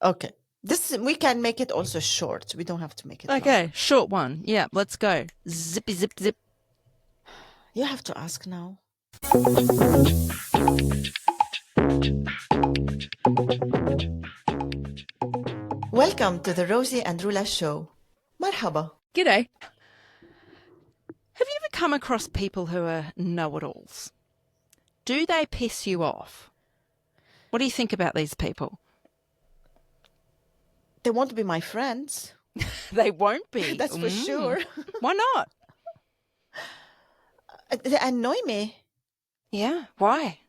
Okay. We can make it also short. We don't have to make it long. Okay, short one. Yeah, let's go. Zippy, zip, zip. You have to ask now. Welcome to the Rosie and Roula show. Marhaba. G'day. Have you ever come across people who are know-it-alls? Do they piss you off? What do you think about these people? They want to be my friends. They won't be. That's for sure. Why not? They annoy me Yeah, why?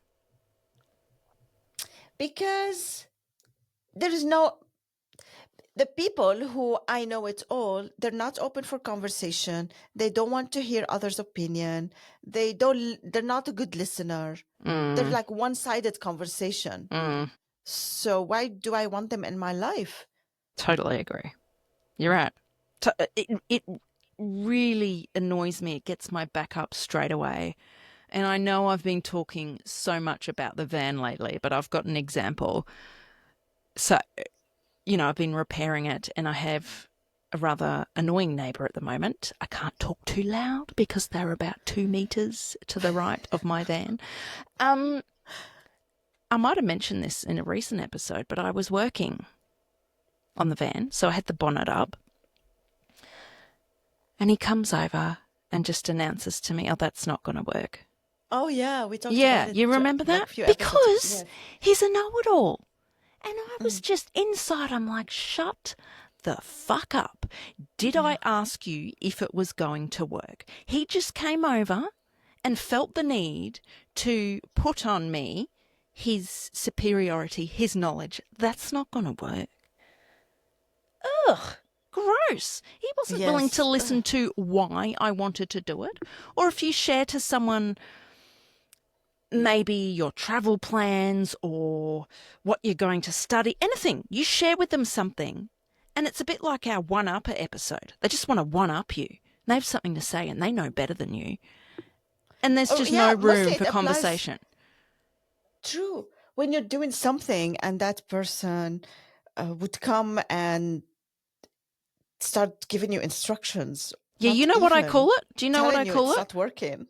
because there is the people who I know it all, they're not open for conversation. They don't want to hear others' opinion. They're not a good listener. They're like one-sided conversation. So why do I want them in my life? Totally agree. You're right. It really annoys me. It gets my back up straight away. And I know I've been talking so much about the van lately, but I've got an example. So, I've been repairing it and I have a rather annoying neighbour at the moment. I can't talk too loud because they're about 2 metres to the right of my van. I might have mentioned this in a recent episode, but I was working on the van, so I had the bonnet up. And he comes over and just announces to me, oh, that's not going to work. Oh, yeah, we talked about it. Yeah, you remember that? Because he's a know-it-all. And I was just inside, I'm like, shut the fuck up. Did I ask you if it was going to work? He just came over and felt the need to put on me his superiority, his knowledge. That's not going to work. Ugh, gross. He wasn't willing to listen to why I wanted to do it. Or if you share to someone maybe your travel plans or what you're going to study, anything. You share with them something, and it's a bit like our one-upper episode. They just want to one-up you. They have something to say, and they know better than you. And there's just no room for conversation. True. When you're doing something and that person would come and start giving you instructions. Yeah, you know what I call it? Do you know what I call it? It's not working.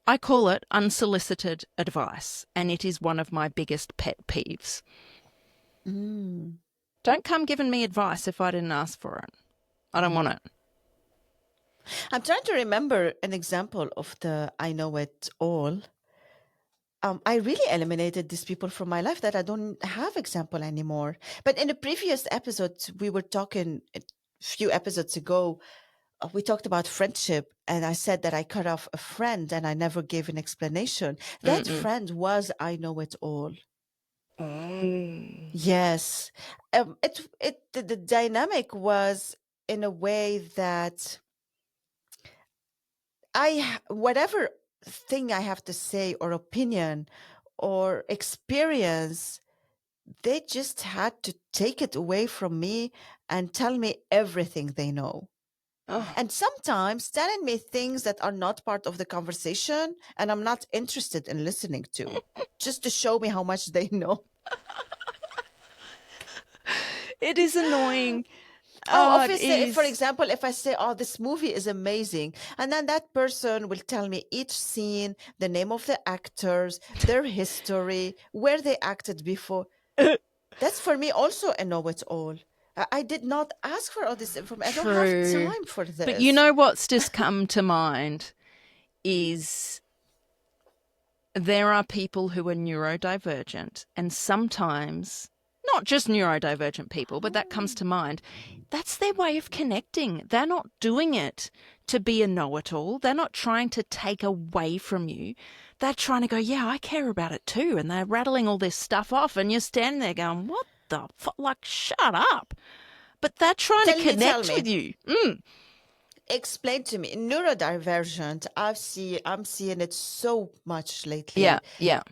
I call it unsolicited advice, and it is one of my biggest pet peeves. Don't come giving me advice if I didn't ask for it. I don't want it. I'm trying to remember an example of the I know it all. I really eliminated these people from my life that I don't have example anymore. But in the previous episode, we were talking a few episodes ago, we talked about friendship, and I said that I cut off a friend and I never gave an explanation. That friend was I know it all. Yes. The dynamic was in a way that whatever thing I have to say or opinion or experience, they just had to take it away from me and tell me everything they know. And sometimes telling me things that are not part of the conversation and I'm not interested in listening to, just to show me how much they know. It is annoying. Obviously, for example, if I say, oh, this movie is amazing, and then that person will tell me each scene, the name of the actors, their history, where they acted before. That's for me also a know-it-all. I did not ask for all this information. True. I don't have time for this. But you know what's just come to mind is there are people who are neurodivergent, and sometimes, not just neurodivergent people, but that comes to mind, that's their way of connecting. They're not doing it to be a know-it-all. They're not trying to take away from you. They're trying to go, yeah, I care about it too. And they're rattling all this stuff off, and you're standing there going, what the fuck? Like, shut up. But they're trying to connect with you. Explain to me. Neurodivergent, I'm seeing it so much lately. Yeah.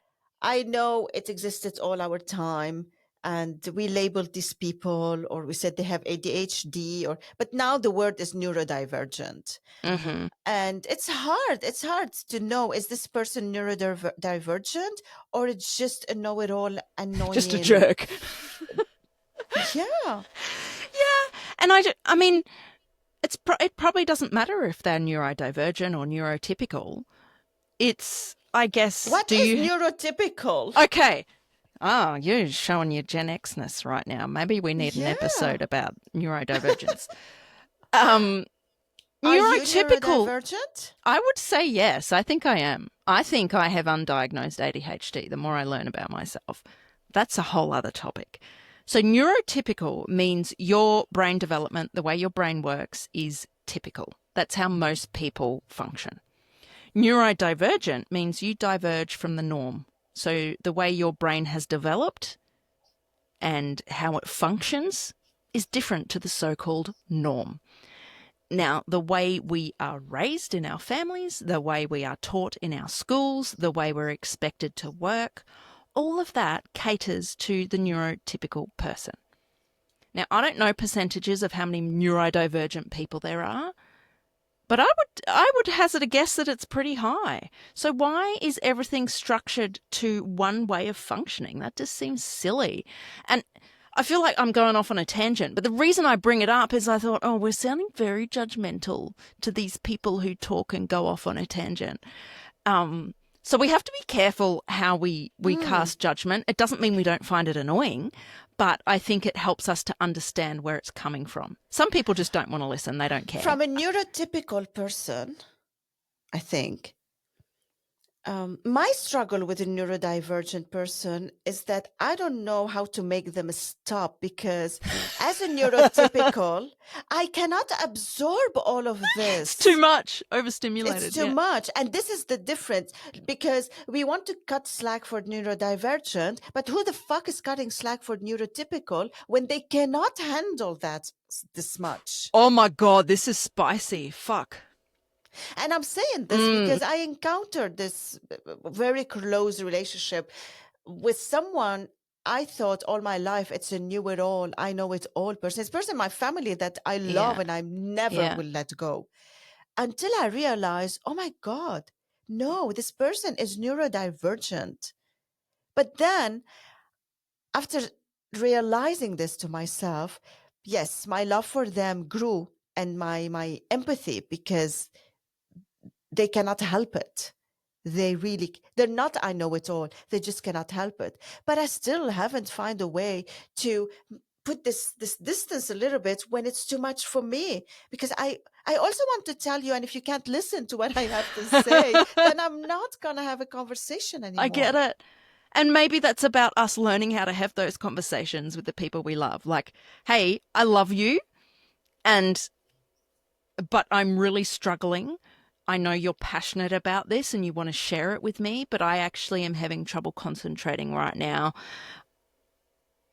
I know it existed all our time, and we labeled these people, or we said they have ADHD, but now the word is neurodivergent. And it's hard to know, is this person neurodivergent or it's just a know-it-all annoying, just a jerk. Yeah. Yeah. And I mean, it probably doesn't matter if they're neurodivergent or neurotypical. It's, I guess, What is neurotypical? Okay. Oh, you're showing your Gen Xness right now. Maybe we need an Yeah. episode about neurodivergence. Um, Are you Neurotypical, neurodivergent? I would say yes. I think I am. I think I have undiagnosed ADHD the more I learn about myself. That's a whole other topic. So, neurotypical means your brain development, the way your brain works, is typical. That's how most people function. Neurodivergent means you diverge from the norm. So, the way your brain has developed and how it functions is different to the so called norm. Now, the way we are raised in our families, the way we are taught in our schools, the way we're expected to work, all of that caters to the neurotypical person. Now, I don't know percentages of how many neurodivergent people there are, but I would hazard a guess that it's pretty high. So why is everything structured to one way of functioning? That just seems silly. And I feel like I'm going off on a tangent, but the reason I bring it up is I thought, oh, we're sounding very judgmental to these people who talk and go off on a tangent. So we have to be careful how we cast judgment. It doesn't mean we don't find it annoying, but I think it helps us to understand where it's coming from. Some people just don't want to listen. They don't care. From a neurotypical person, I think, my struggle with a neurodivergent person is that I don't know how to make them stop, because as a neurotypical, I cannot absorb all of this. It's too much, overstimulated. It's too much. And this is the difference, because we want to cut slack for neurodivergent, but who the fuck is cutting slack for neurotypical when they cannot handle that this much? Oh my God, this is spicy. Fuck. And I'm saying this because I encountered this very close relationship with someone I thought all my life it's a knew it all, I know it all person. It's a person in my family that I love and I never will let go. Until I realized, oh my God, no, this person is neurodivergent. But then after realizing this to myself, yes, my love for them grew and my empathy, because they cannot help it. They're not I know it all. They just cannot help it. But I still haven't found a way to put this distance a little bit when it's too much for me. Because I also want to tell you, and if you can't listen to what I have to say, then I'm not going to have a conversation anymore. I get it. And maybe that's about us learning how to have those conversations with the people we love. Like, hey, I love you, but I'm really struggling. I know you're passionate about this and you want to share it with me, but I actually am having trouble concentrating right now.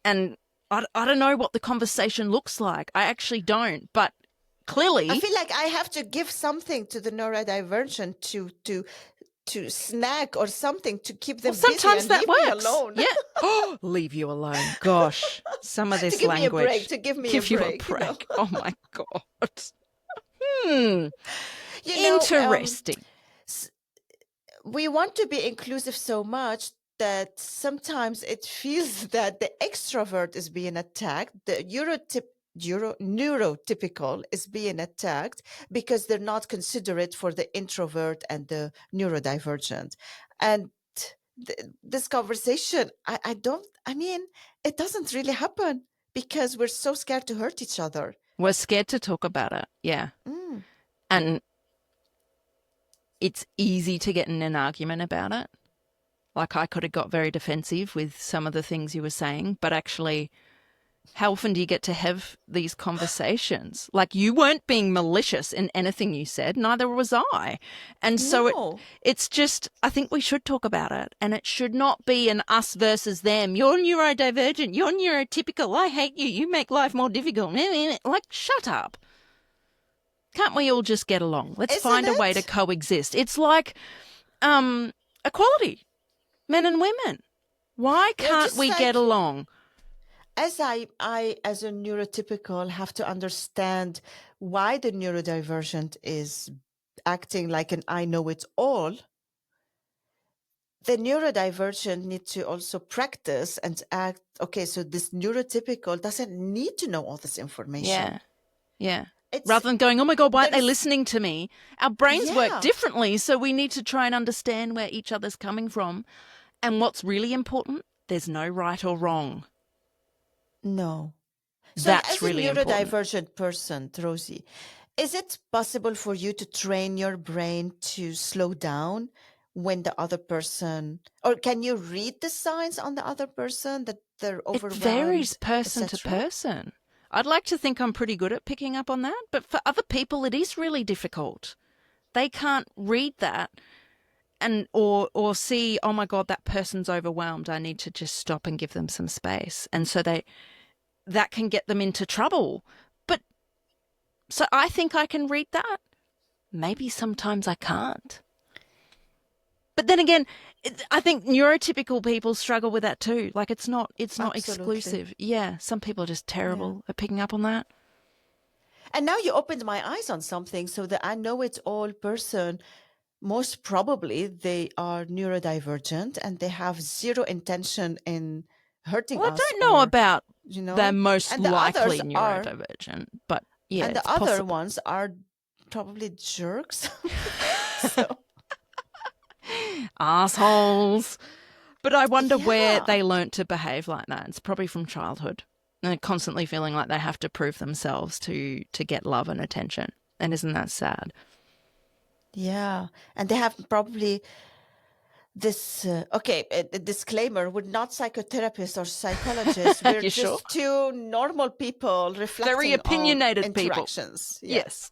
And I don't know what the conversation looks like. I actually don't, but clearly I feel like I have to give something to the neurodivergent to snack or something to keep them busy sometimes and that leave works. me alone. Yeah. Leave you alone. Gosh, some of this to give language. Me a break, to give me give a you break. a break. You know? Oh my God. Interesting. We want to be inclusive so much that sometimes it feels that the extrovert is being attacked, the neurotypical is being attacked because they're not considerate for the introvert and the neurodivergent. And this conversation, it doesn't really happen because we're so scared to hurt each other. We're scared to talk about it. Yeah. And it's easy to get in an argument about it. Like, I could have got very defensive with some of the things you were saying, but actually, how often do you get to have these conversations? Like, you weren't being malicious in anything you said, neither was I. And so it's just, I think we should talk about it. And it should not be an us versus them. You're neurodivergent. You're neurotypical. I hate you. You make life more difficult. Like, shut up. Can't we all just get along? Let's find a way to coexist. It's like equality, men and women. Why can't we get along? As I as a neurotypical have to understand why the neurodivergent is acting like an I know it all, the neurodivergent need to also practice and act, okay, so this neurotypical doesn't need to know all this information. Yeah. It's Rather than going, oh my God, why aren't they there's listening to me? Our brains work yeah, differently, so we need to try and understand where each other's coming from. And what's really important, there's no right or wrong. no. So That's as a really important. neurodivergent person, Rosie, is it possible for you to train your brain to slow down when the other person, or can you read the signs on the other person that they're It varies overwhelmed, person to etc.? person. I'd like to think I'm pretty good at picking up on that, but for other people, it is really difficult. They can't read that and or see, oh my God, that person's overwhelmed. I need to just stop and give them some space. And so that can get them into trouble. But so I think I can read that. Maybe sometimes I can't. But then again, I think neurotypical people struggle with that too. Like it's not Absolutely. exclusive. Yeah, some people are just terrible at picking up on that. And now you opened my eyes on something. So the I know it all person, most probably they are neurodivergent and they have zero intention in hurting Well, I us don't know or, about you they're know, most and the others likely are, neurodivergent, but yeah, and the it's other possible. ones are probably jerks. So, Assholes. But I wonder where yeah. they learnt to behave like that. It's probably from childhood. And they're constantly feeling like they have to prove themselves to get love and attention. And isn't that sad? Yeah. And they have probably this, okay, a disclaimer, we're not psychotherapists or psychologists. We're You sure? just two normal people Very reflecting on opinionated people. interactions. Yeah. Yes.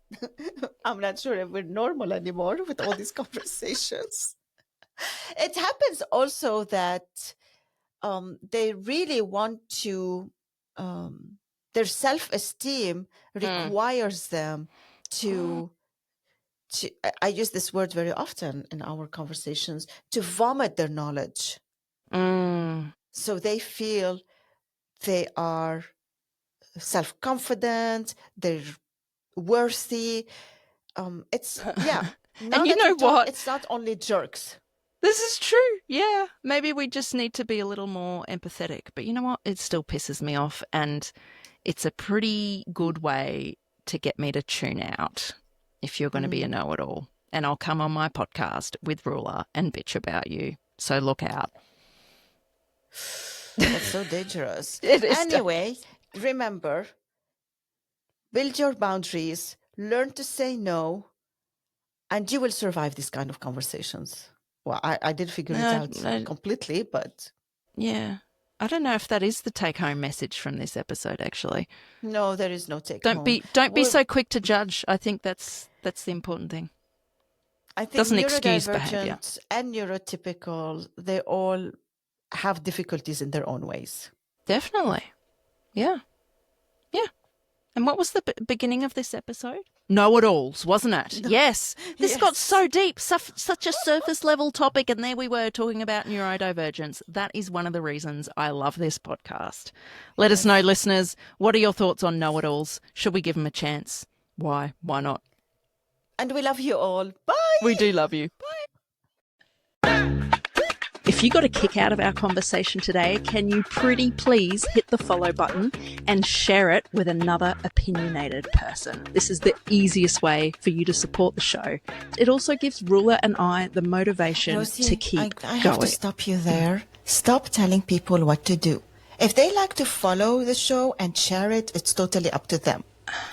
I'm not sure if we're normal anymore with all these conversations. It happens also that they really want to, their self-esteem requires them to I use this word very often in our conversations, to vomit their knowledge. So they feel they are self-confident, they're worthy. It's, yeah. Now And you that we know talk, what? it's not only jerks. This is true. Yeah. Maybe we just need to be a little more empathetic. But you know what? It still pisses me off. And it's a pretty good way to get me to tune out if you're going to be a know-it-all. And I'll come on my podcast with Roula and bitch about you. So look out. That's so dangerous. It is Anyway, remember, build your boundaries, learn to say no, and you will survive these kind of conversations. Well, I did figure it out completely, but... Yeah. I don't know if that is the take-home message from this episode, actually. No, there is no take Don't home. be so quick to judge. I think that's the important thing. I think Doesn't excuse behavior. neurodivergent and neurotypical, they all have difficulties in their own ways. Definitely. Yeah. Yeah. And what was the beginning of this episode? Know-it-alls, wasn't it? No. Yes. This got so deep, such a surface level topic, and there we were talking about neurodivergence. That is one of the reasons I love this podcast. Let us know, listeners, what are your thoughts on know-it-alls? Should we give them a chance? Why? Why not? And we love you all. Bye. We do love you. Bye. If you got a kick out of our conversation today, can you pretty please hit the follow button and share it with another opinionated person? This is the easiest way for you to support the show. It also gives Roula and I the motivation Rosie, to keep I have going. to stop you there. Stop telling people what to do. If they like to follow the show and share it, it's totally up to them.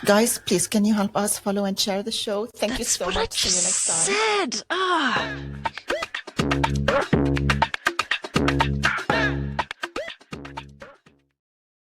Guys, please, can you help us follow and share the show? Thank you so much. See you next time. Said.